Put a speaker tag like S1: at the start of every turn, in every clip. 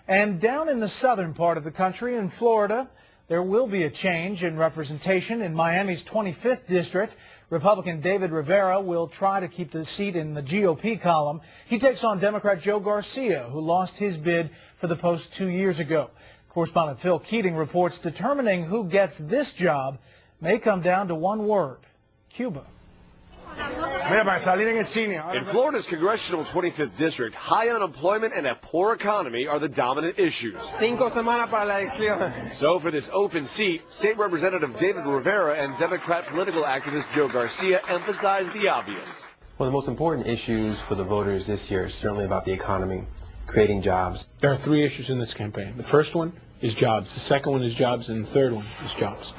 S1: And down in the southern part of the country, in Florida, there will be a change in representation. In Miami's 25th district, Republican David Rivera will try to keep the seat in the GOP column. He takes on Democrat Joe Garcia, who lost his bid for the post 2 years ago. Correspondent Phil Keating reports determining who gets this job may come down to one word: Cuba.
S2: In Florida's congressional 25th district, high unemployment and a poor economy are the dominant issues. So for this open seat, State Representative David Rivera and Democrat political activist Joe Garcia emphasize the obvious.
S3: One of the most important issues for the voters this year is certainly about the economy, creating jobs.
S4: There are three issues in this campaign. The first one is jobs. The second one is jobs. And the third one is jobs.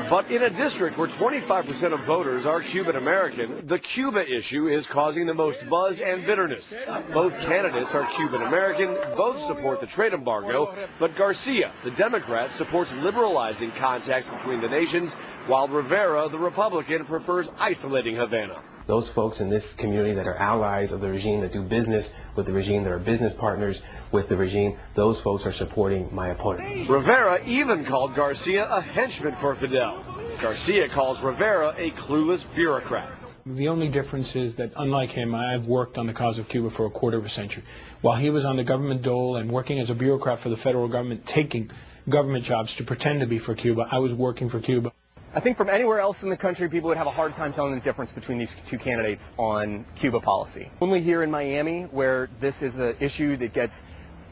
S2: But in a district where 25% of voters are Cuban American, the Cuba issue is causing the most buzz and bitterness. Both candidates are Cuban American, both support the trade embargo, but Garcia, the Democrat, supports liberalizing contacts between the nations, while Rivera, the Republican, prefers isolating Havana.
S3: Those folks in this community that are allies of the regime, that do business with the regime, that are business partners with the regime, those folks are supporting my opponent.
S2: Rivera even called Garcia a henchman for Fidel. Garcia calls Rivera a clueless bureaucrat.
S4: The only difference is that, unlike him, I've worked on the cause of Cuba for a quarter of a century. While he was on the government dole and working as a bureaucrat for the federal government, taking government jobs to pretend to be for Cuba, I was working for Cuba.
S5: I think from anywhere else in the country, people would have a hard time telling the difference between these two candidates on Cuba policy. Only here in Miami, where this is an issue that gets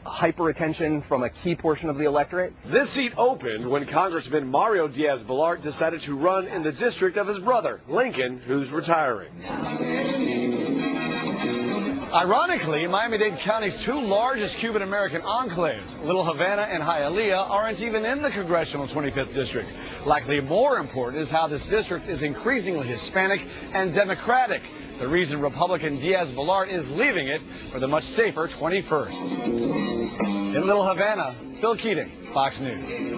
S5: hyper attention from a key portion of the electorate.
S2: This seat opened when Congressman Mario Diaz-Balart decided to run in the district of his brother, Lincoln, who's retiring. Ironically, Miami-Dade County's two largest Cuban-American enclaves, Little Havana and Hialeah, aren't even in the congressional 25th district. Likely more important is how this district is increasingly Hispanic and Democratic. The reason Republican Diaz-Balart is leaving it for the much safer 21st. In Little Havana, Phil Keating, Fox News.